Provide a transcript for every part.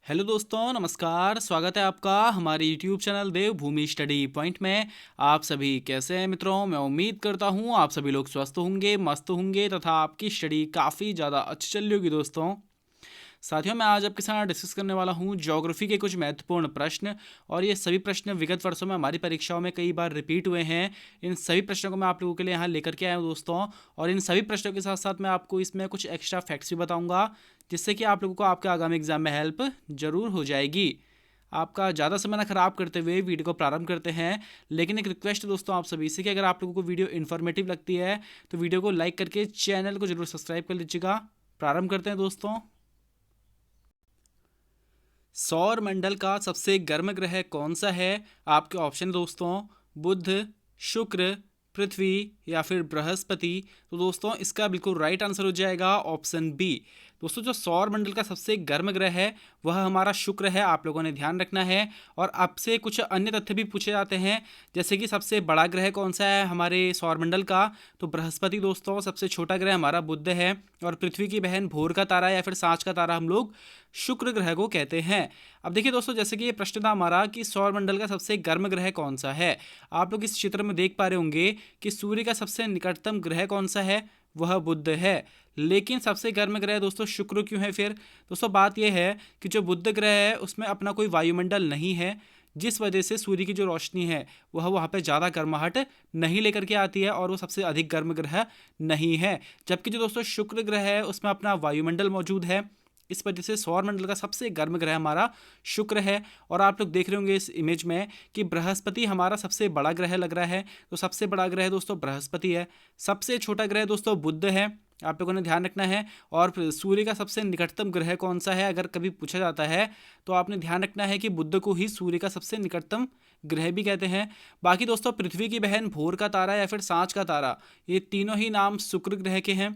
Hello दोस्तों, नमस्कार। स्वागत है आपका हमारे यूट्यूब चैनल देवभूमि स्टडी पॉइंट में। आप सभी कैसे हैं मित्रों? मैं उम्मीद करता हूँ आप सभी लोग स्वस्थ होंगे, मस्त होंगे तथा आपकी स्टडी काफ़ी ज़्यादा अच्छी चल रही होगी दोस्तों। साथियों, मैं आज आपके साथ डिस्कस करने वाला हूँ ज्योग्राफी के कुछ महत्वपूर्ण प्रश्न। और ये सभी प्रश्न विगत वर्षों में हमारी परीक्षाओं में कई बार रिपीट हुए हैं। इन सभी प्रश्नों को मैं आप लोगों के लिए यहाँ लेकर के आया हूँ दोस्तों। और इन सभी प्रश्नों के साथ साथ मैं आपको इसमें कुछ एक्स्ट्रा फैक्ट्स भी बताऊँगा, जिससे कि आप लोगों को आपके आगामी एग्जाम में हेल्प जरूर हो जाएगी। आपका ज़्यादा समय ना खराब करते हुए वीडियो को प्रारंभ करते हैं। लेकिन एक रिक्वेस्ट है दोस्तों आप सभी से कि अगर आप लोगों को वीडियो इन्फॉर्मेटिव लगती है तो वीडियो को लाइक करके चैनल को जरूर सब्सक्राइब कर लीजिएगा। प्रारंभ करते हैं दोस्तों। सौर मंडल का सबसे गर्म ग्रह कौन सा है? आपके ऑप्शन दोस्तों बुध, शुक्र, पृथ्वी या फिर बृहस्पति। तो दोस्तों इसका बिल्कुल राइट आंसर हो जाएगा ऑप्शन बी। दोस्तों जो सौर मंडल का सबसे गर्म ग्रह है वह हमारा शुक्र है, आप लोगों ने ध्यान रखना है। और आपसे कुछ अन्य तथ्य भी पूछे जाते हैं, जैसे कि सबसे बड़ा ग्रह कौन सा है हमारे सौरमंडल का, तो बृहस्पति दोस्तों। सबसे छोटा ग्रह हमारा बुध है। और पृथ्वी की बहन भोर का तारा या फिर सांझ का तारा हम लोग शुक्र ग्रह को कहते हैं। अब देखिए दोस्तों, जैसे कि ये प्रश्न था हमारा कि सौरमंडल का सबसे गर्म ग्रह कौन सा है। आप लोग इस चित्र में देख पा रहे होंगे कि सूर्य का सबसे निकटतम ग्रह कौन सा है, वह बुध है। लेकिन सबसे गर्म ग्रह दोस्तों शुक्र क्यों है? फिर दोस्तों बात यह है कि जो बुध ग्रह है उसमें अपना कोई वायुमंडल नहीं है, जिस वजह से सूर्य की जो रोशनी है वह वहाँ पे ज़्यादा गर्माहट नहीं लेकर के आती है और वो सबसे अधिक गर्म ग्रह नहीं है। जबकि जो दोस्तों शुक्र ग्रह है उसमें अपना वायुमंडल मौजूद है। इस वजह से सौरमंडल का सबसे गर्म ग्रह हमारा शुक्र है। और आप लोग देख रहे होंगे इस इमेज में कि बृहस्पति हमारा सबसे बड़ा ग्रह लग रहा है। तो सबसे बड़ा ग्रह दोस्तों बृहस्पति है। सबसे छोटा ग्रह दोस्तों बुध है, आप लोगों ने ध्यान रखना है। और सूर्य का सबसे निकटतम ग्रह कौन सा है अगर कभी पूछा जाता है तो आपने ध्यान रखना है कि बुध को ही सूर्य का सबसे निकटतम ग्रह भी कहते हैं। बाकी दोस्तों पृथ्वी की बहन भोर का तारा या फिर सांझ का तारा, ये तीनों ही नाम शुक्र ग्रह के हैं।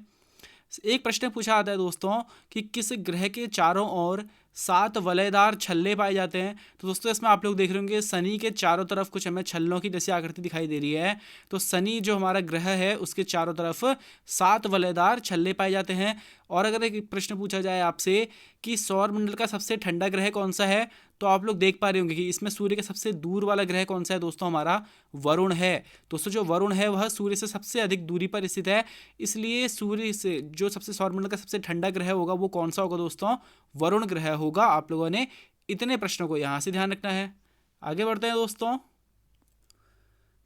एक प्रश्न पूछा आता है दोस्तों कि किस ग्रह के चारों ओर 7 वलयदार छल्ले पाए जाते हैं। तो दोस्तों इसमें आप लोग देख रहे होंगे शनि के चारों तरफ कुछ हमें छल्लों की जैसी आकृति दिखाई दे रही है। तो शनि जो हमारा ग्रह है उसके चारों तरफ 7 वलयदार छल्ले पाए जाते हैं। और अगर एक प्रश्न पूछा जाए आपसे कि सौरमंडल का सबसे ठंडा ग्रह कौन सा है, तो आप लोग देख पा रहे होंगे कि इसमें सूर्य के सबसे दूर वाला ग्रह कौन सा है दोस्तों, हमारा वरुण है। दोस्तों जो वरुण है वह सूर्य से सबसे अधिक दूरी पर स्थित है, इसलिए सूर्य से जो सबसे सौरमंडल का सबसे ठंडा ग्रह होगा वो कौन सा होगा दोस्तों, वरुण ग्रह होगा। आप लोगों ने इतने प्रश्नों को यहाँ से ध्यान रखना है। आगे बढ़ते हैं दोस्तों।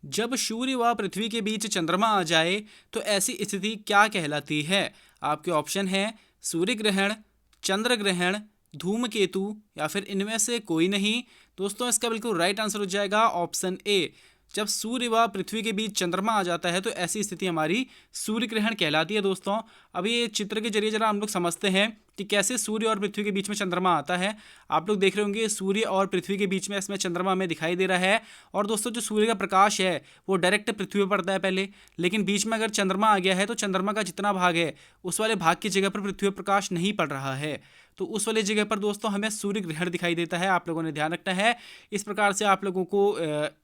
जब सूर्य व पृथ्वी के बीच चंद्रमा आ जाए तो ऐसी स्थिति क्या कहलाती है? आपके ऑप्शन हैं सूर्य ग्रहण, चंद्र ग्रहण, धूमकेतु या फिर इनमें से कोई नहीं। दोस्तों इसका बिल्कुल राइट आंसर हो जाएगा ऑप्शन ए। जब सूर्य व पृथ्वी के बीच चंद्रमा आ जाता है तो ऐसी स्थिति हमारी सूर्य ग्रहण कहलाती है दोस्तों। अब ये चित्र के जरिए जरा हम लोग समझते हैं कि कैसे सूर्य और पृथ्वी के बीच में चंद्रमा आता है। आप लोग देख रहे होंगे सूर्य और पृथ्वी के बीच में इसमें चंद्रमा हमें दिखाई दे रहा है। और दोस्तों जो सूर्य का प्रकाश है वो डायरेक्ट पृथ्वी पर पड़ता है पहले, लेकिन बीच में अगर चंद्रमा आ गया है तो चंद्रमा का जितना भाग है उस वाले भाग की जगह पर पृथ्वी पर प्रकाश नहीं पड़ रहा है, तो उस वाली जगह पर दोस्तों हमें सूर्य ग्रहण दिखाई देता है। आप लोगों ने ध्यान रखना है। इस प्रकार से आप लोगों को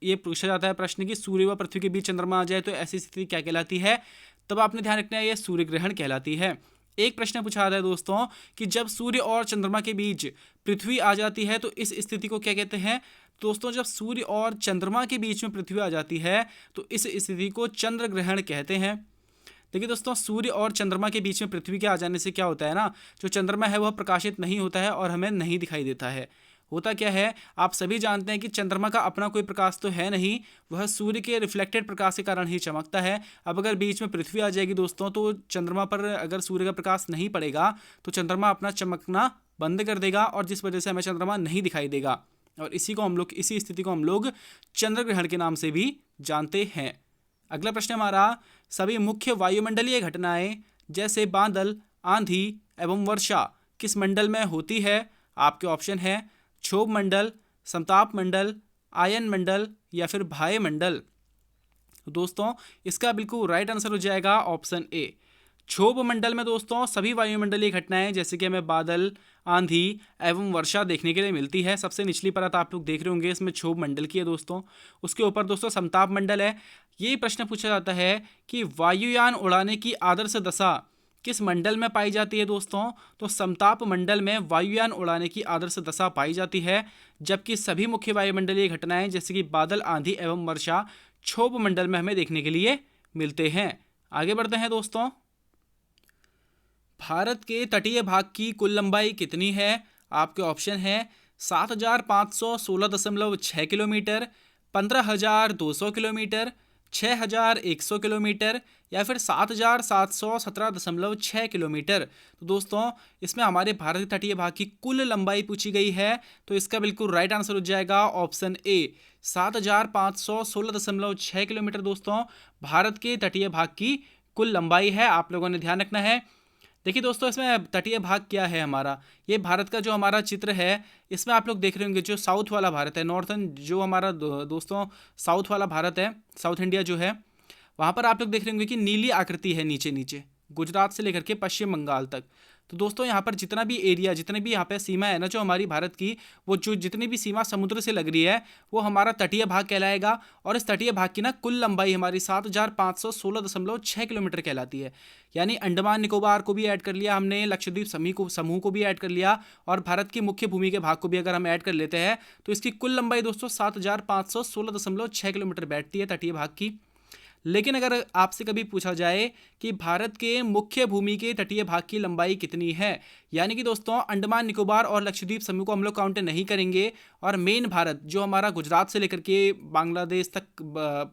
ये पूछा जाता है प्रश्न कि सूर्य व पृथ्वी के बीच चंद्रमा आ जाए तो ऐसी स्थिति क्या कहलाती है, तब आपने ध्यान रखना है ये सूर्य ग्रहण कहलाती है। एक प्रश्न पूछा जाता है दोस्तों कि जब सूर्य और चंद्रमा के बीच पृथ्वी आ जाती है तो इस स्थिति को क्या कहते हैं? दोस्तों जब सूर्य और चंद्रमा के बीच में पृथ्वी आ जाती है तो इस स्थिति को चंद्र ग्रहण कहते हैं। देखिए दोस्तों सूर्य और चंद्रमा के बीच में पृथ्वी के आ जाने से क्या होता है ना, जो चंद्रमा है वह प्रकाशित नहीं होता है और हमें नहीं दिखाई देता है। होता क्या है, आप सभी जानते हैं कि चंद्रमा का अपना कोई प्रकाश तो है नहीं, वह सूर्य के रिफ्लेक्टेड प्रकाश के कारण ही चमकता है। अब अगर बीच में पृथ्वी आ जाएगी दोस्तों तो चंद्रमा पर अगर सूर्य का प्रकाश नहीं पड़ेगा तो चंद्रमा अपना चमकना बंद कर देगा और जिस वजह से हमें चंद्रमा नहीं दिखाई देगा। और इसी स्थिति को हम लोग चंद्र ग्रहण के नाम से भी जानते हैं। अगला प्रश्न हमारा, सभी मुख्य वायुमंडलीय घटनाएं जैसे बादल, आंधी एवं वर्षा किस मंडल में होती है? आपके ऑप्शन है क्षोभ मंडल, समताप मंडल, आयन मंडल या फिर बाह्य मंडल। दोस्तों इसका बिल्कुल राइट आंसर हो जाएगा ऑप्शन ए। क्षोभ मंडल में दोस्तों सभी वायुमंडलीय घटनाएं जैसे कि हमें बादल, आंधी एवं वर्षा देखने के लिए मिलती है। सबसे निचली परत आप लोग देख रहे होंगे इसमें क्षोभ मंडल की है दोस्तों। उसके ऊपर दोस्तों समताप मंडल है। ये प्रश्न पूछा जाता है कि वायुयान उड़ाने की आदर्श दशा किस मंडल में पाई जाती है दोस्तों? तो समताप मंडल में वायुयान उड़ाने की आदर्श दशा पाई जाती है, जबकि सभी मुख्य वायुमंडलीय घटनाएं जैसे कि बादल, आंधी एवं वर्षा क्षोभ मंडल में हमें देखने के लिए मिलते हैं। आगे बढ़ते हैं दोस्तों। भारत के तटीय भाग की कुल लंबाई कितनी है? आपके ऑप्शन है 7,516.6 किलोमीटर, 15,200 किलोमीटर, 6,100 किलोमीटर या फिर 7,717.6 किलोमीटर। तो दोस्तों इसमें हमारे भारत के तटीय भाग की कुल लंबाई पूछी गई है, तो इसका बिल्कुल राइट आंसर हो जाएगा ऑप्शन ए 7,516.6 किलोमीटर। दोस्तों भारत के तटीय भाग की कुल लंबाई है, आप लोगों ने ध्यान रखना है। देखिए दोस्तों इसमें तटीय भाग क्या है हमारा, ये भारत का जो हमारा चित्र है इसमें आप लोग देख रहे होंगे जो साउथ वाला भारत है, नॉर्थन जो हमारा दोस्तों साउथ वाला भारत है, साउथ इंडिया जो है, वहाँ पर आप लोग देख रहे होंगे कि नीली आकृति है नीचे नीचे गुजरात से लेकर के पश्चिम बंगाल तक। तो दोस्तों यहाँ पर जितना भी एरिया, जितने भी यहाँ पे सीमा है ना जो हमारी भारत की, वो जो जितनी भी सीमा समुद्र से लग रही है वो हमारा तटीय भाग कहलाएगा। और इस तटीय भाग की ना कुल लंबाई हमारी 7,516.6 किलोमीटर कहलाती है। यानी अंडमान निकोबार को भी ऐड कर लिया हमने, लक्षद्वीप समूह को भी ऐड कर लिया, और भारत की मुख्य भूमि के भाग को भी अगर हम ऐड कर लेते हैं तो इसकी कुल लंबाई दोस्तों 7,516.6 किलोमीटर बैठती है तटीय भाग की। लेकिन अगर आपसे कभी पूछा जाए कि भारत के मुख्य भूमि के तटीय भाग की लंबाई कितनी है, यानी कि दोस्तों अंडमान निकोबार और लक्षद्वीप समूह को हम लोग काउंट नहीं करेंगे, और मेन भारत जो हमारा गुजरात से लेकर के बांग्लादेश तक,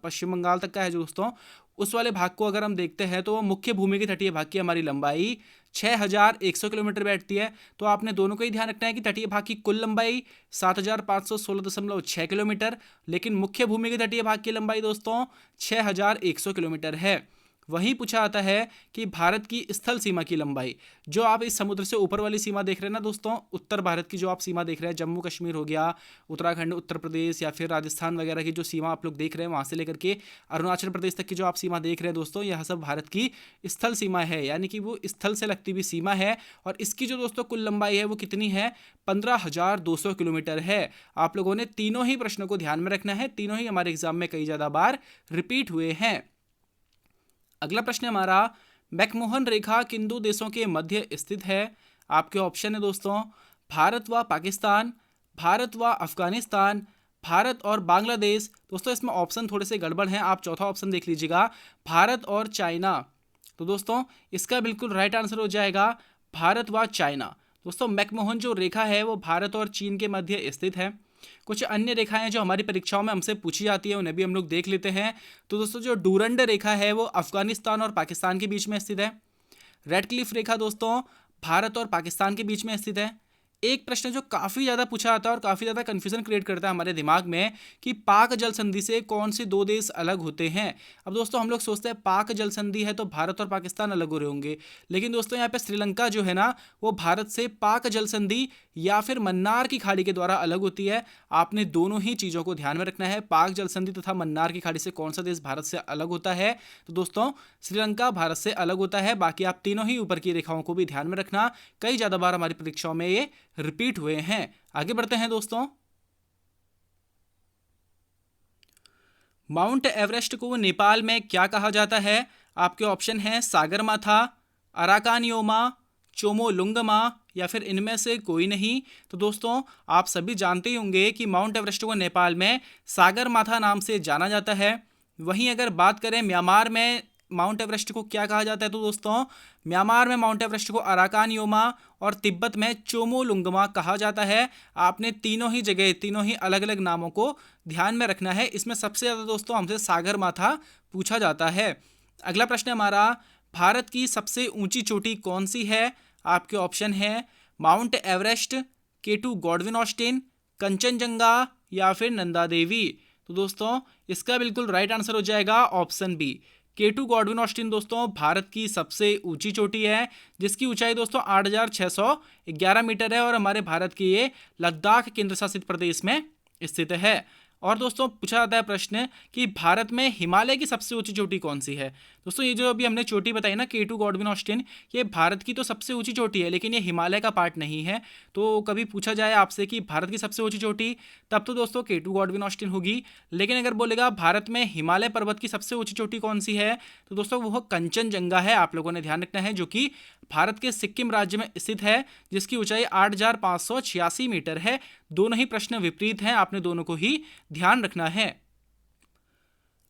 पश्चिम बंगाल तक का है जो दोस्तों, उस वाले भाग को अगर हम देखते हैं तो मुख्य भूमि के तटीय भाग की हमारी लंबाई 6,100 किलोमीटर बैठती है। तो आपने दोनों को ही ध्यान रखना है कि तटीय भाग की कुल लंबाई 7,516.6 किलोमीटर, लेकिन मुख्य भूमि के तटीय भाग की लंबाई दोस्तों 6,100 किलोमीटर है। वहीं पूछा आता है कि भारत की स्थल सीमा की लंबाई, जो आप इस समुद्र से ऊपर वाली सीमा देख रहे हैं ना दोस्तों, उत्तर भारत की जो आप सीमा देख रहे हैं, जम्मू कश्मीर हो गया, उत्तराखंड, उत्तर प्रदेश या फिर राजस्थान वगैरह की जो सीमा आप लोग देख रहे हैं, वहाँ से लेकर के अरुणाचल प्रदेश तक की जो आप सीमा देख रहे हैं दोस्तों, यह सब भारत की स्थल सीमा है, यानी कि वो स्थल से लगती हुई सीमा है। और इसकी जो दोस्तों कुल लंबाई है वो कितनी है? 15,200 किलोमीटर है। आप लोगों ने तीनों ही प्रश्नों को ध्यान में रखना है, तीनों ही हमारे एग्जाम में कई ज़्यादा बार रिपीट हुए हैं। अगला प्रश्न हमारा, मैकमोहन रेखा किन दो देशों के मध्य स्थित है? आपके ऑप्शन है दोस्तों भारत व पाकिस्तान, भारत व अफगानिस्तान, भारत और बांग्लादेश। दोस्तों इसमें ऑप्शन थोड़े से गड़बड़ हैं, आप चौथा ऑप्शन देख लीजिएगा, भारत और चाइना। तो दोस्तों इसका बिल्कुल राइट आंसर हो जाएगा भारत व चाइना। दोस्तों मैकमोहन जो रेखा है वो भारत और चीन के मध्य स्थित है। कुछ अन्य रेखाएं जो हमारी परीक्षाओं में हमसे पूछी जाती है उन्हें भी हम लोग देख लेते हैं। तो दोस्तों जो डूरंड रेखा है वो अफगानिस्तान और पाकिस्तान के बीच में स्थित है। रेड क्लिफ रेखा दोस्तों भारत और पाकिस्तान के बीच में स्थित है। एक प्रश्न जो काफ़ी ज़्यादा पूछा जाता है और काफ़ी ज़्यादा कन्फ्यूजन क्रिएट करता है हमारे दिमाग में कि पाक जल संधि से कौन से दो देश अलग होते हैं। अब दोस्तों हम लोग सोचते हैं पाक जल संधि है तो भारत और पाकिस्तान अलग हो रहे होंगे, लेकिन दोस्तों यहाँ पे श्रीलंका जो है ना वो भारत से पाक जल संधि या फिर मन्नार की खाड़ी के द्वारा अलग होती है। आपने दोनों ही चीज़ों को ध्यान में रखना है, पाक जल संधि तथा मन्नार की खाड़ी से कौन सा देश भारत से अलग होता है। तो दोस्तों श्रीलंका भारत से अलग होता है। बाकी आप तीनों ही ऊपर की रेखाओं को भी ध्यान में रखना, कई ज़्यादा बार हमारी परीक्षाओं में ये रिपीट हुए हैं। आगे बढ़ते हैं दोस्तों। माउंट एवरेस्ट को नेपाल में क्या कहा जाता है? आपके ऑप्शन हैं सागरमाथा, अराकानियोमा, चोमोलुंगमा या फिर इनमें से कोई नहीं। तो दोस्तों आप सभी जानते ही होंगे कि माउंट एवरेस्ट को नेपाल में सागरमाथा नाम से जाना जाता है। वहीं अगर बात करें म्यांमार में माउंट एवरेस्ट को क्या कहा जाता है, तो दोस्तों म्यांमार में माउंट एवरेस्ट को अराकानियोमा और तिब्बत में चोमोलुंगमा कहा जाता है। आपने तीनों ही जगह, तीनों ही अलग अलग नामों को ध्यान में रखना है। इसमें सबसे ज़्यादा दोस्तों हमसे सागरमाथा पूछा जाता है। अगला प्रश्न हमारा, भारत की सबसे ऊंची चोटी कौन सी है? आपके ऑप्शन है mount Everest, K2 Godwin Austen, Kanchenjunga या फिर नंदा देवी। तो दोस्तों इसका बिल्कुल राइट आंसर हो जाएगा option B, K2 Godwin Austen दोस्तों भारत की सबसे ऊंची चोटी है, जिसकी ऊंचाई दोस्तों 8,611 मीटर है और हमारे भारत के ये लद्दाख केंद्र शासित प्रदेश में स्थित है। और दोस्तों पूछा जाता है प्रश्न कि भारत में हिमालय की सबसे ऊंची चोटी कौन सी है। दोस्तों ये जो अभी हमने चोटी बताई ना K2 गॉडविन ऑस्टिन, ये भारत की तो सबसे ऊंची चोटी है, लेकिन ये हिमालय का पार्ट नहीं है। तो कभी पूछा जाए आपसे कि भारत की सबसे ऊंची चोटी, तब तो दोस्तों K2 गॉडविन ऑस्टिन होगी। लेकिन अगर बोलेगा भारत में हिमालय पर्वत की सबसे ऊंची चोटी कौन सी है, तो दोस्तों वो कंचनजंगा है। आप लोगों ने ध्यान रखना है, जो कि भारत के सिक्किम राज्य में स्थित है, जिसकी ऊंचाई 8,586 मीटर है। दोनों ही प्रश्न विपरीत हैं, आपने दोनों को ही ध्यान रखना है।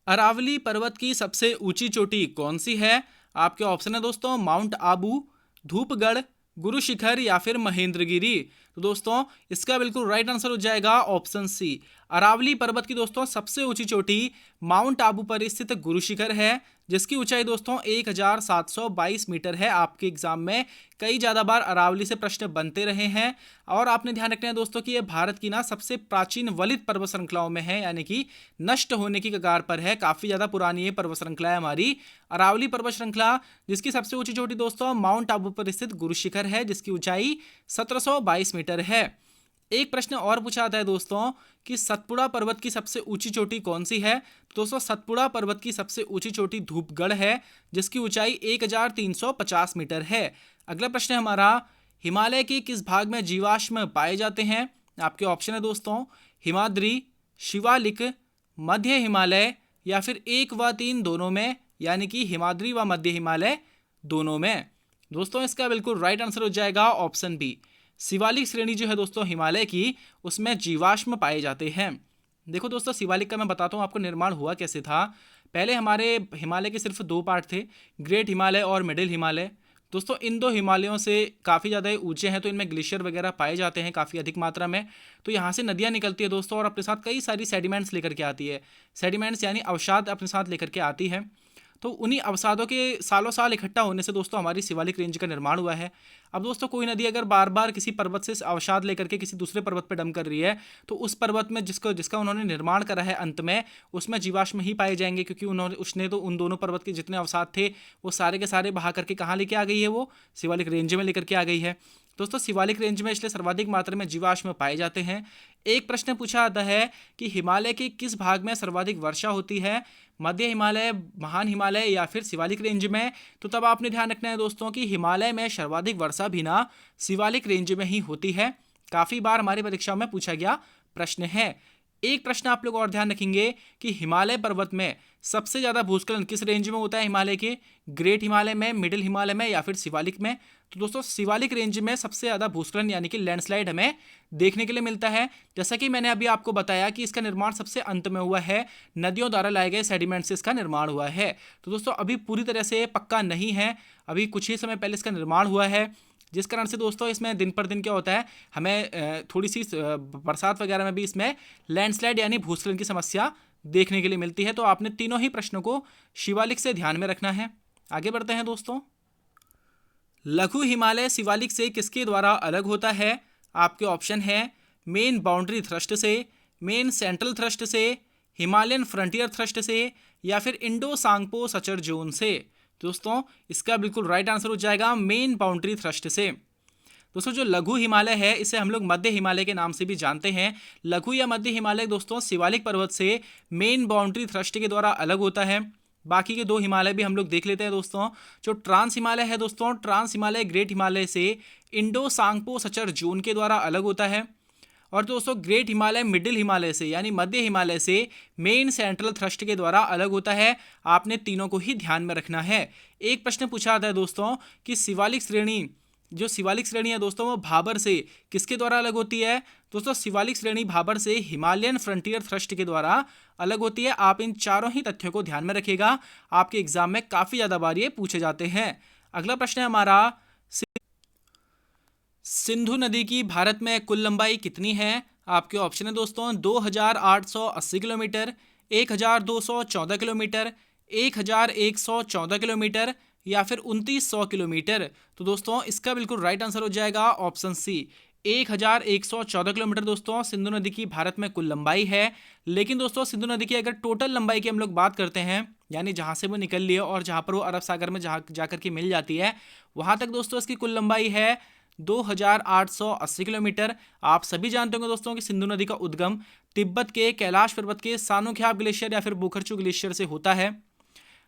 अरावली पर्वत की सबसे ऊंची चोटी कौन सी है? आपके ऑप्शन है दोस्तों माउंट आबू, धूपगढ़, गुरु शिखर या फिर महेंद्रगिरी। तो दोस्तों इसका बिल्कुल राइट आंसर हो जाएगा ऑप्शन सी। अरावली पर्वत की दोस्तों सबसे ऊंची चोटी माउंट आबू पर स्थित गुरु शिखर है, जिसकी ऊंचाई दोस्तों 1,722 मीटर है। आपके एग्जाम में कई ज़्यादा बार अरावली से प्रश्न बनते रहे हैं। और आपने ध्यान रखना है दोस्तों कि ये भारत की ना सबसे प्राचीन वलित पर्वत श्रृंखलाओं में है, यानी कि नष्ट होने की कगार पर है। काफ़ी ज़्यादा पुरानी ये पर्वत श्रृंखला है हमारी अरावली पर्वत श्रृंखला, जिसकी सबसे ऊंची चोटी दोस्तों माउंट आबू पर स्थित गुरु शिखर है, जिसकी ऊंचाई 1722 मीटर है। एक प्रश्न और पूछा जाता है दोस्तों कि सतपुड़ा पर्वत की सबसे ऊंची चोटी कौन सी है? दोस्तों सतपुड़ा पर्वत की सबसे ऊंची चोटी धूपगढ़ है, जिसकी ऊंचाई 1,350 मीटर है। अगला प्रश्न है हमारा, हिमालय के किस भाग में जीवाश्म पाए जाते हैं? आपके ऑप्शन है दोस्तों हिमाद्री, शिवालिक, मध्य हिमालय या फिर 1 व 3 दोनों में, यानी कि हिमाद्री व मध्य हिमालय दोनों में। दोस्तों इसका बिल्कुल राइट आंसर हो जाएगा ऑप्शन बी। शिवालिक श्रेणी जो है दोस्तों हिमालय की, उसमें जीवाश्म पाए जाते हैं। देखो दोस्तों शिवालिक का मैं बताता हूँ आपको निर्माण हुआ कैसे था। पहले हमारे हिमालय के सिर्फ 2 पार्ट थे, ग्रेट हिमालय और मिडिल हिमालय। दोस्तों इन 2 हिमालयों से काफ़ी ज़्यादा ऊंचे हैं, तो इनमें ग्लेशियर वगैरह पाए जाते हैं काफ़ी अधिक मात्रा में। तो यहाँ से नदियाँ निकलती है दोस्तों, और अपने साथ कई सारी सेडिमेंट्स लेकर के आती है। सेडिमेंट्स यानी अवसाद अपने साथ लेकर के आती है। तो उन्हीं अवसादों के सालों साल इकट्ठा होने से दोस्तों हमारी शिवालिक रेंज का निर्माण हुआ है। अब दोस्तों कोई नदी अगर बार बार किसी पर्वत से अवसाद लेकर के किसी दूसरे पर्वत पर डम कर रही है, तो उस पर्वत में जिसका उन्होंने निर्माण करा है अंत में, उसमें जीवाश्म ही पाए जाएंगे, क्योंकि उसने तो उन दोनों पर्वत के जितने अवसाद थे वो सारे के सारे बहा करके कहाँ लेके आ गई है, वो शिवालिक रेंज में लेकर के आ गई है। दोस्तों शिवालिक रेंज में इसलिए सर्वाधिक मात्रा में जीवाश्म पाए जाते हैं। एक प्रश्न पूछा जाता है कि हिमालय के किस भाग में सर्वाधिक वर्षा होती है? मध्य हिमालय, महान हिमालय या फिर शिवालिक रेंज में? तो तब आपने ध्यान रखना है दोस्तों कि हिमालय में सर्वाधिक वर्षा भी ना शिवालिक रेंज में ही होती है। काफ़ी बार हमारी परीक्षाओं में पूछा गया प्रश्न है। एक प्रश्न आप लोग और ध्यान रखेंगे कि हिमालय पर्वत में सबसे ज़्यादा भूस्खलन किस रेंज में होता है? हिमालय के ग्रेट हिमालय में, मिडिल हिमालय में या फिर शिवालिक में? तो दोस्तों शिवालिक रेंज में सबसे ज़्यादा भूस्खलन यानी कि लैंडस्लाइड हमें देखने के लिए मिलता है। जैसा कि मैंने अभी आपको बताया कि इसका निर्माण सबसे अंत में हुआ है, नदियों द्वारा लाए गए सेडिमेंट से इसका निर्माण हुआ है। तो दोस्तों अभी पूरी तरह से पक्का नहीं है, अभी कुछ ही समय पहले इसका निर्माण हुआ है, जिस कारण से दोस्तों इसमें दिन पर दिन क्या होता है, हमें थोड़ी सी बरसात वगैरह में भी इसमें लैंडस्लाइड यानी भूस्खलन की समस्या देखने के लिए मिलती है। तो आपने तीनों ही प्रश्नों को शिवालिक से ध्यान में रखना है। आगे बढ़ते हैं दोस्तों। लघु हिमालय शिवालिक से किसके द्वारा अलग होता है? आपके ऑप्शन है मेन बाउंड्री थ्रस्ट से, मेन सेंट्रल थ्रस्ट से, हिमालयन फ्रंटियर थ्रस्ट से या फिर इंडो सांगपो सचर जोन से। दोस्तों इसका बिल्कुल राइट आंसर हो जाएगा मेन बाउंड्री थ्रस्ट से। दोस्तों जो लघु हिमालय है इसे हम लोग मध्य हिमालय के नाम से भी जानते हैं। लघु या मध्य हिमालय दोस्तों शिवालिक पर्वत से मेन बाउंड्री थ्रस्ट के द्वारा अलग होता है। बाकी के 2 हिमालय भी हम लोग देख लेते हैं दोस्तों। जो ट्रांस हिमालय है दोस्तों, ट्रांस हिमालय ग्रेट हिमालय से इंडो सांगपो सचर जोन के द्वारा अलग होता है। और दोस्तों ग्रेट हिमालय मिडिल हिमालय से यानी मध्य हिमालय से मेन सेंट्रल थ्रस्ट के द्वारा अलग होता है। आपने तीनों को ही ध्यान में रखना है। एक प्रश्न पूछा जाता है दोस्तों कि शिवालिक श्रेणी, जो शिवालिक श्रेणी है दोस्तों वो भाबर से किसके द्वारा अलग होती है? दोस्तों शिवालिक श्रेणी भाबर से हिमालयन फ्रंटियर थ्रस्ट के द्वारा अलग होती है। आप इन चारों ही तथ्यों को ध्यान में रखिएगा, आपके एग्जाम में काफ़ी ज़्यादा बार ये पूछे जाते हैं। अगला प्रश्न है हमारा, सिंधु नदी की भारत में कुल लंबाई कितनी है? आपके ऑप्शन है दोस्तों 2,880 किलोमीटर, 1,214 किलोमीटर, 1,114 किलोमीटर या फिर 2,900 किलोमीटर। तो दोस्तों इसका बिल्कुल राइट आंसर हो जाएगा ऑप्शन सी, 1,114 किलोमीटर दोस्तों सिंधु नदी की भारत में कुल लंबाई है। लेकिन दोस्तों सिंधु नदी की अगर टोटल लंबाई की हम लोग बात करते हैं, यानी जहाँ से वो निकल रही है और जहाँ पर वो अरब सागर में जहाँ जाकर के मिल जाती है, वहाँ तक दोस्तों इसकी कुल लंबाई है 2880 किलोमीटर। आप सभी जानते होंगे दोस्तों कि सिंधु नदी का उद्गम तिब्बत के कैलाश पर्वत के सानुख्याब ग्लेशियर या फिर बोखरचू ग्लेशियर से होता है।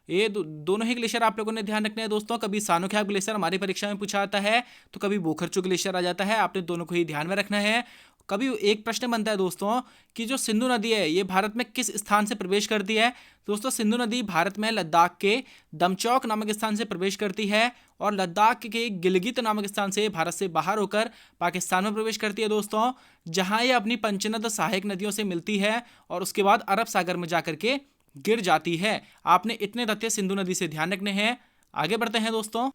ये दोनों ही ग्लेशियर आप लोगों ने ध्यान रखना है दोस्तों। कभी सानुख्याब ग्लेशियर हमारी परीक्षा में पूछा आता है तो कभी बोखरचू ग्लेशियर आ जाता है, आपने दोनों को ही ध्यान में रखना है। कभी एक प्रश्न बनता है दोस्तों कि जो सिंधु नदी है ये भारत में किस स्थान से प्रवेश करती है। दोस्तों सिंधु नदी भारत में लद्दाख के दमचौक नामक स्थान से प्रवेश करती है और लद्दाख के गिलगित नामक स्थान से भारत से बाहर होकर पाकिस्तान में प्रवेश करती है दोस्तों, जहां ये अपनी पंचनद सहायक नदियों से मिलती है और उसके बाद अरब सागर में जाकर के गिर जाती है। आपने इतने तथ्य सिंधु नदी से ध्यान रखने हैं। आगे बढ़ते हैं दोस्तों।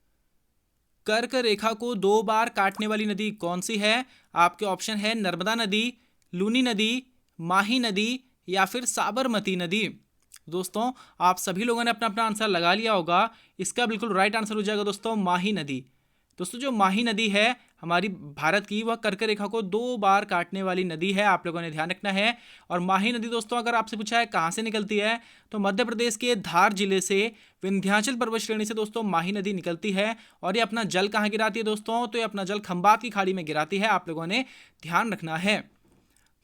कर्क रेखा को 2 बार काटने वाली नदी कौन सी है। आपके ऑप्शन है नर्मदा नदी, लूनी नदी, माही नदी या फिर साबरमती नदी। दोस्तों आप सभी लोगों ने अपना अपना आंसर लगा लिया होगा। इसका बिल्कुल राइट आंसर हो जाएगा दोस्तों माही नदी। दोस्तों जो माही नदी है हमारी भारत की, वह कर्क रेखा को 2 बार काटने वाली नदी है, आप लोगों ने ध्यान रखना है। और माही नदी दोस्तों अगर आपसे पूछा है कहाँ से निकलती है तो मध्य प्रदेश के धार जिले से विंध्याचल पर्वत श्रेणी से दोस्तों माही नदी निकलती है। और ये अपना जल कहाँ गिराती है दोस्तों, तो ये अपना जल खंबात की खाड़ी में गिराती है, आप लोगों ने ध्यान रखना है।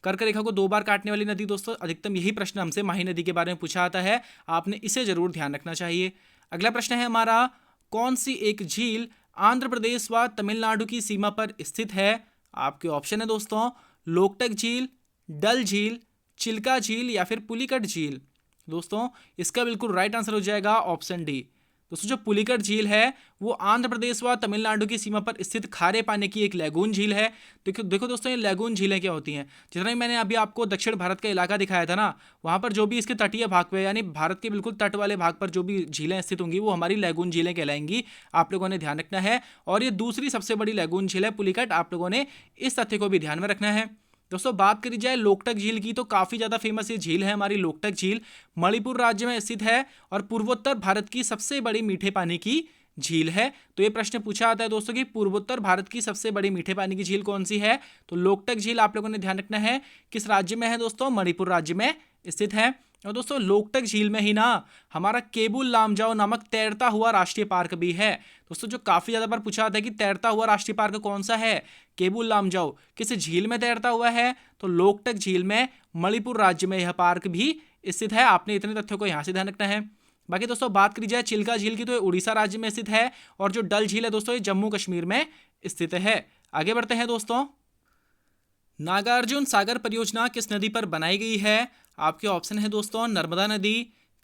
कर्क रेखा को 2 बार काटने वाली नदी दोस्तों, अधिकतम यही प्रश्न हमसे माही नदी के बारे में पूछा आता है, आपने इसे जरूर ध्यान रखना चाहिए। अगला प्रश्न है हमारा, कौन सी एक झील आंध्र प्रदेश व तमिलनाडु की सीमा पर स्थित है। आपके ऑप्शन है दोस्तों लोकटक झील, डल झील, चिल्का झील या फिर पुलिकट झील। दोस्तों इसका बिल्कुल राइट आंसर हो जाएगा ऑप्शन डी। दोस्तों जो पुलिकट झील है वो आंध्र प्रदेश व तमिलनाडु की सीमा पर स्थित खारे पानी की एक लैगून झील है। देखो दोस्तों ये लैगून झीलें क्या होती हैं, जितना ही मैंने अभी आपको दक्षिण भारत का इलाका दिखाया था ना, वहाँ पर जो भी इसके तटीय भाग पे यानी भारत के बिल्कुल तट वाले भाग पर जो भी झीलें स्थित होंगी वो हमारी लैगून झीलें कहलाएंगी, आप लोगों ने ध्यान रखना है। और ये दूसरी सबसे बड़ी लैगून झील है पुलिकट, आप लोगों ने इस तथ्य को भी ध्यान में रखना है। दोस्तों बात करी जाए लोकटक झील की तो काफ़ी ज़्यादा फेमस ये झील है हमारी लोकटक झील, मणिपुर राज्य में स्थित है और पूर्वोत्तर भारत की सबसे बड़ी मीठे पानी की झील है। तो ये प्रश्न पूछा आता है दोस्तों कि पूर्वोत्तर भारत की सबसे बड़ी मीठे पानी की झील कौन सी है, तो लोकटक झील आप लोगों ने ध्यान रखना है। किस राज्य में है दोस्तों, मणिपुर राज्य में स्थित है। और दोस्तों लोकटक झील में ही ना हमारा केबुल लामजाओ नामक तैरता हुआ राष्ट्रीय पार्क भी है। दोस्तों जो काफ़ी ज़्यादा बार पूछा जाता है कि तैरता हुआ राष्ट्रीय पार्क कौन सा है, केबुल लामजाओ किस झील में तैरता हुआ है, तो लोकटक झील में मणिपुर राज्य में यह पार्क भी स्थित है। आपने इतने तथ्यों को यहाँ से ध्यान रखना है। बाकी दोस्तों बात करी जाए चिल्का झील की तो ये उड़ीसा राज्य में स्थित है और जो डल झील है दोस्तों ये जम्मू कश्मीर में स्थित है। आगे बढ़ते हैं दोस्तों। नागार्जुन सागर परियोजना किस नदी पर बनाई गई है। आपके ऑप्शन है दोस्तों नर्मदा नदी,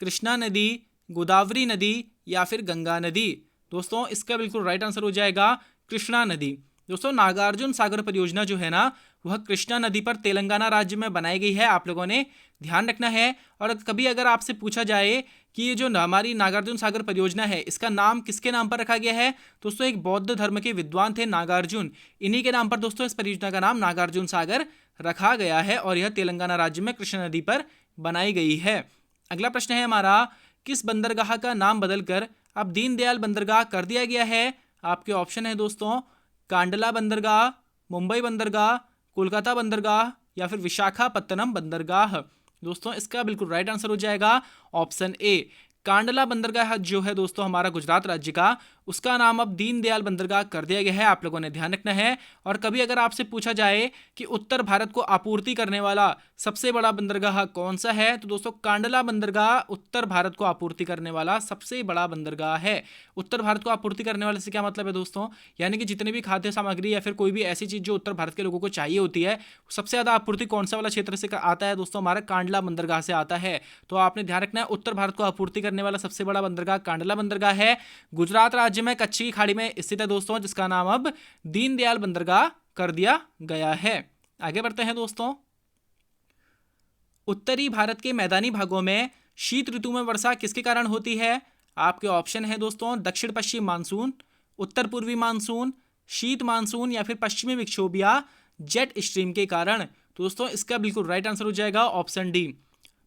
कृष्णा नदी, गोदावरी नदी या फिर गंगा नदी। दोस्तों इसका बिल्कुल राइट आंसर हो जाएगा कृष्णा नदी। दोस्तों नागार्जुन सागर परियोजना जो है ना वह कृष्णा नदी पर तेलंगाना राज्य में बनाई गई है, आप लोगों ने ध्यान रखना है। और कभी अगर आपसे पूछा जाए कि ये जो हमारी नागार्जुन सागर परियोजना है इसका नाम किसके नाम पर रखा गया है, दोस्तों एक बौद्ध धर्म के विद्वान थे नागार्जुन, इन्हीं के नाम पर दोस्तों इस परियोजना का नाम नागार्जुन सागर रखा गया है और यह तेलंगाना राज्य में कृष्णा नदी पर बनाई गई है। अगला प्रश्न है हमारा, किस बंदरगाह का नाम बदलकर अब दीनदयाल बंदरगाह कर दिया गया है। आपके ऑप्शन है दोस्तों कांडला बंदरगाह, मुंबई बंदरगाह, कोलकाता बंदरगाह या फिर विशाखापत्तनम बंदरगाह। दोस्तों इसका बिल्कुल राइट आंसर हो जाएगा ऑप्शन ए। कांडला बंदरगाह जो है दोस्तों हमारा गुजरात राज्य का, उसका नाम अब दीनदयाल बंदरगाह कर दिया गया है, आप लोगों ने ध्यान रखना है। और कभी अगर आपसे पूछा जाए कि उत्तर भारत को आपूर्ति करने वाला सबसे बड़ा बंदरगाह कौन सा है, तो दोस्तों कांडला बंदरगाह उत्तर भारत को आपूर्ति करने वाला सबसे बड़ा बंदरगाह है। उत्तर भारत को आपूर्ति करने वाले से क्या मतलब है दोस्तों, यानी कि जितने भी खाद्य सामग्री या फिर कोई भी ऐसी चीज़ जो उत्तर भारत के लोगों को चाहिए होती है, सबसे ज़्यादा आपूर्ति कौन सा वाला क्षेत्र से आता है दोस्तों, हमारा कांडला बंदरगाह से आता है। तो आपने ध्यान रखना है उत्तर भारत को आपूर्ति करने वाला सबसे बड़ा बंदरगाह कांडला बंदरगाह है, गुजरात राज्य में कच्छ की खाड़ी में स्थित है दोस्तों, जिसका नाम अब दीनदयाल बंदरगाह कर दिया गया है। आगे बढ़ते हैं दोस्तों। उत्तरी भारत के मैदानी भागों में शीत ऋतु में वर्षा किसके कारण होती है। आपके ऑप्शन है दोस्तों दक्षिण पश्चिम मानसून, उत्तर पूर्वी मानसून, शीत मानसून या फिर पश्चिमी विक्षोभ या जेट स्ट्रीम के कारण। तो दोस्तों इसका बिल्कुल राइट आंसर हो जाएगा ऑप्शन डी।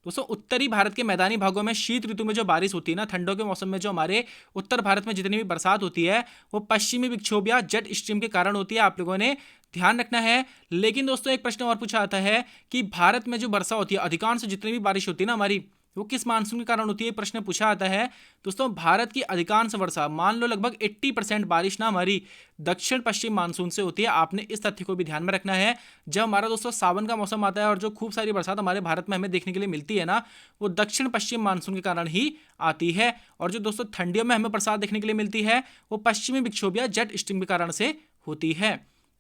दोस्तों उत्तरी भारत के मैदानी भागों में शीत ऋतु में जो बारिश होती है ना, ठंडों के मौसम में जो हमारे उत्तर भारत में जितनी भी बरसात होती है वो पश्चिमी विक्षोभ या जेट स्ट्रीम के कारण होती है, आप लोगों ने ध्यान रखना है। लेकिन दोस्तों एक प्रश्न और पूछा आता है कि भारत में जो वर्षा होती है, अधिकांश जितनी भी बारिश होती है ना हमारी, वो किस मानसून के कारण होती है, प्रश्न पूछा आता है। दोस्तों भारत की अधिकांश वर्षा, मान लो लगभग 80% बारिश ना हमारी दक्षिण पश्चिम मानसून से होती है। आपने इस तथ्य को भी ध्यान में रखना है। जब हमारा दोस्तों सावन का मौसम आता है और जो खूब सारी बरसात हमारे भारत में हमें देखने के लिए मिलती है ना, वो दक्षिण पश्चिम मानसून के कारण ही आती है। और जो दोस्तों ठंडियों में हमें बरसात देखने के लिए मिलती है, वो पश्चिमी विक्षोभ या जेट स्ट्रीम के कारण से होती है।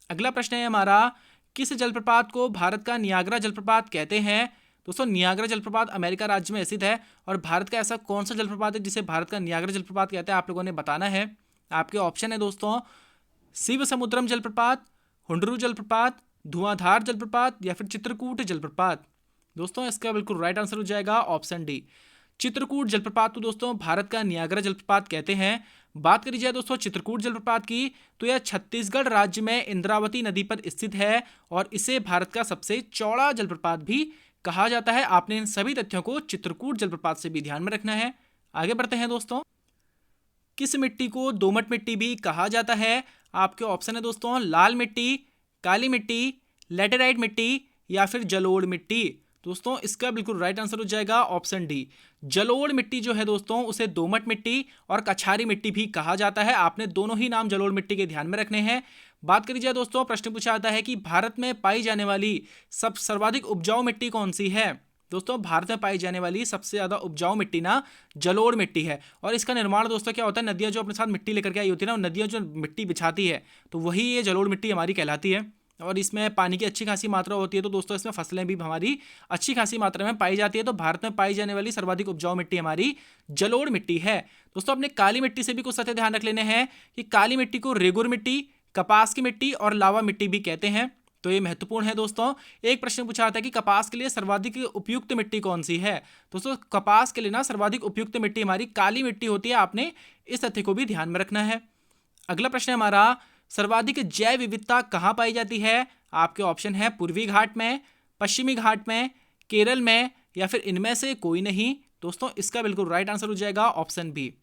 अगला प्रश्न है हमारा, किस जलप्रपात को भारत का नियाग्रा जलप्रपात कहते हैं। दोस्तों नियाग्रा जलप्रपात अमेरिका राज्य में स्थित है। और भारत का ऐसा कौन सा जलप्रपात है जिसे भारत का नियाग्रा जलप्रपात कहते हैं, आप लोगों ने बताना है। आपके ऑप्शन है दोस्तों, शिव समुद्रम जलप्रपात, हुंडरू जलप्रपात, धुआंधार जलप्रपात या फिर चित्रकूट जलप्रपात। दोस्तों इसका बिल्कुल राइट आंसर हो जाएगा ऑप्शन डी, चित्रकूट जलप्रपात को दोस्तों भारत का नियाग्रा जलप्रपात कहते हैं। बात करी जाए दोस्तों चित्रकूट जलप्रपात की, तो यह छत्तीसगढ़ राज्य में इंद्रावती नदी पर स्थित है और इसे भारत का सबसे चौड़ा जलप्रपात भी कहा जाता है। आपने इन सभी तथ्यों को चित्रकूट जलप्रपात से भी ध्यान में रखना है। आगे बढ़ते हैं दोस्तों, किस मिट्टी को दोमट मिट्टी भी कहा जाता है। आपके ऑप्शन है दोस्तों, लाल मिट्टी, काली मिट्टी, लेटेराइट मिट्टी या फिर जलोढ़ मिट्टी। दोस्तों इसका बिल्कुल राइट आंसर हो जाएगा ऑप्शन डी, जलोढ़ मिट्टी जो है दोस्तों उसे दोमट मिट्टी और कछारी मिट्टी भी कहा जाता है। आपने दोनों ही नाम जलोढ़ मिट्टी के ध्यान में रखने हैं। बात करी जाए दोस्तों, प्रश्न पूछा जाता है कि भारत में पाई जाने वाली सर्वाधिक उपजाऊ मिट्टी कौन सी है। दोस्तों भारत में पाई जाने वाली सबसे ज्यादा उपजाऊ मिट्टी ना जलोढ़ मिट्टी है। और इसका निर्माण दोस्तों क्या होता है, नदियां जो अपने साथ मिट्टी लेकर के आई होती है ना, नदियां जो मिट्टी बिछाती है तो वही ये जलोढ़ मिट्टी हमारी कहलाती है। और इसमें पानी की अच्छी खासी मात्रा होती है, तो दोस्तों इसमें फसलें भी हमारी अच्छी खासी मात्रा में पाई जाती है। तो भारत में पाई जाने वाली सर्वाधिक उपजाऊ मिट्टी हमारी जलोढ़ मिट्टी है। दोस्तों अपने काली मिट्टी से भी कुछ सत्य ध्यान रख लेने हैं कि काली मिट्टी को रेगुर मिट्टी, कपास की मिट्टी और लावा मिट्टी भी कहते हैं। तो ये महत्वपूर्ण है दोस्तों। एक प्रश्न पूछा जाता है कि कपास के लिए सर्वाधिक उपयुक्त मिट्टी कौन सी है। दोस्तों कपास के लिए ना सर्वाधिक उपयुक्त मिट्टी हमारी काली मिट्टी होती है। आपने इस तथ्य को भी ध्यान में रखना है। अगला प्रश्न है हमारा, सर्वाधिक जैव विविधता कहाँ पाई जाती है। आपके ऑप्शन है पूर्वी घाट में, पश्चिमी घाट में, केरल में या फिर इनमें से कोई नहीं। दोस्तों इसका बिल्कुल राइट आंसर हो जाएगा ऑप्शन बी।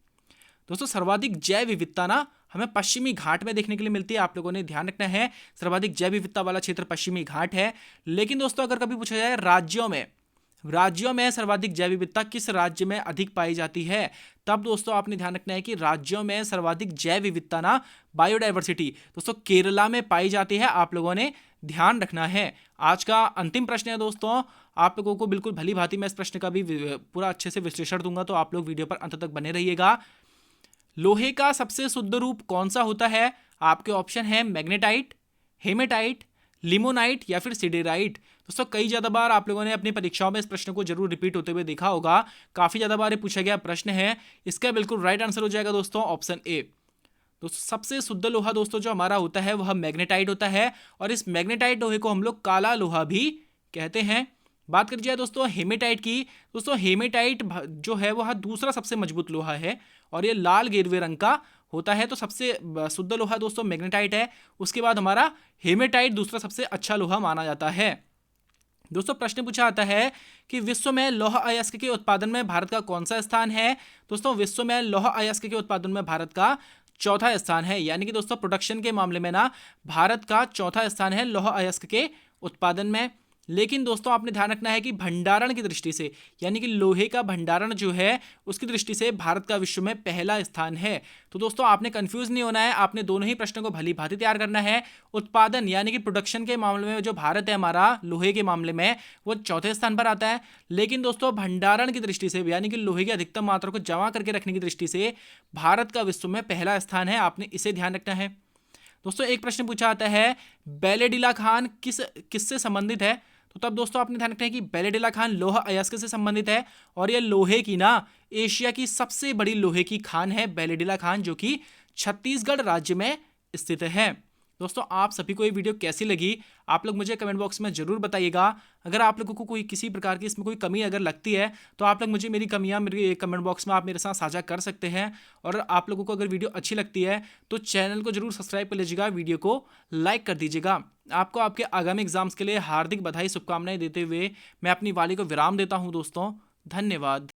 दोस्तों सर्वाधिक जैव विविधता ना हमें पश्चिमी घाट में देखने के लिए मिलती है। आप लोगों ने ध्यान रखना है, सर्वाधिक जैव विविधता वाला क्षेत्र पश्चिमी घाट है। लेकिन दोस्तों अगर कभी पूछा जाए राज्यों में सर्वाधिक जैव विविधता किस राज्य में अधिक पाई जाती है, तब दोस्तों आपने ध्यान रखना है कि राज्यों में सर्वाधिक जैव विविधता ना बायोडाइवर्सिटी दोस्तों केरला में पाई जाती है। आप लोगों ने ध्यान रखना है। आज का अंतिम प्रश्न है दोस्तों, आप लोगों को बिल्कुल भली भांति मैं इस प्रश्न का भी पूरा अच्छे से विश्लेषण दूंगा, तो आप लोग वीडियो पर अंत तक बने रहिएगा। लोहे का सबसे शुद्ध रूप कौन सा होता है। आपके ऑप्शन है मैग्नेटाइट, हेमेटाइट, लिमोनाइट या फिर सिडेराइट। दोस्तों कई ज्यादा बार आप लोगों ने अपनी परीक्षाओं में इस प्रश्न को जरूर रिपीट होते हुए देखा होगा, काफी ज्यादा बार ये पूछा गया प्रश्न है। इसका बिल्कुल राइट आंसर हो जाएगा दोस्तों ऑप्शन ए। दोस्तों सबसे शुद्ध लोहा दोस्तों जो हमारा होता है वह मैग्नेटाइट होता है, और इस मैग्नेटाइट लोहे को हम लोग काला लोहा भी कहते हैं। बात करी जाए दोस्तों हेमेटाइट की, दोस्तों हेमेटाइट जो है वह दूसरा सबसे मजबूत लोहा है और ये लाल गेरुए रंग का होता है। तो सबसे शुद्ध लोहा दोस्तों मैग्नेटाइट है, उसके बाद हमारा हेमेटाइट दूसरा सबसे अच्छा लोहा माना जाता है। दोस्तों प्रश्न पूछा आता है कि विश्व में लौह अयस्क के उत्पादन में भारत का कौन सा स्थान है। दोस्तों विश्व में लौह अयस्क के उत्पादन में भारत का चौथा स्थान है, यानी कि दोस्तों प्रोडक्शन के मामले में ना भारत का चौथा स्थान है लौह अयस्क के उत्पादन में। लेकिन दोस्तों आपने ध्यान रखना है कि भंडारण की दृष्टि से, यानी कि लोहे का भंडारण जो है उसकी दृष्टि से भारत का विश्व में पहला स्थान है। तो दोस्तों आपने कंफ्यूज नहीं होना है, आपने दोनों ही प्रश्नों को भली भांति तैयार करना है। उत्पादन यानी कि प्रोडक्शन के मामले में जो भारत है हमारा लोहे के मामले में वो चौथे स्थान पर आता है। लेकिन दोस्तों भंडारण की दृष्टि से यानी कि लोहे की अधिकतम मात्रा को जमा करके रखने की दृष्टि से भारत का विश्व में पहला स्थान है। आपने इसे ध्यान रखना है। दोस्तों एक प्रश्न पूछा आता है बैलेडिला खान किससे संबंधित है। तो तब दोस्तों आपने ध्यान रखना है कि बैलेडिला खान लौह अयस्क से संबंधित है, और यह लोहे की ना एशिया की सबसे बड़ी लोहे की खान है बैलेडिला खान, जो कि छत्तीसगढ़ राज्य में स्थित है। दोस्तों आप सभी को ये वीडियो कैसी लगी आप लोग मुझे कमेंट बॉक्स में जरूर बताइएगा। अगर आप लोगों को कोई किसी प्रकार की इसमें कोई कमी अगर लगती है तो आप लोग मुझे मेरी कमियां मेरे कमेंट बॉक्स में आप मेरे साथ साझा कर सकते हैं। और आप लोगों को अगर वीडियो अच्छी लगती है तो चैनल को जरूर सब्सक्राइब कर लीजिएगा, वीडियो को लाइक कर दीजिएगा। आपको आपके आगामी एग्जाम्स के लिए हार्दिक बधाई शुभकामनाएं देते हुए मैं अपनी वाणी को विराम देता हूँ दोस्तों। धन्यवाद।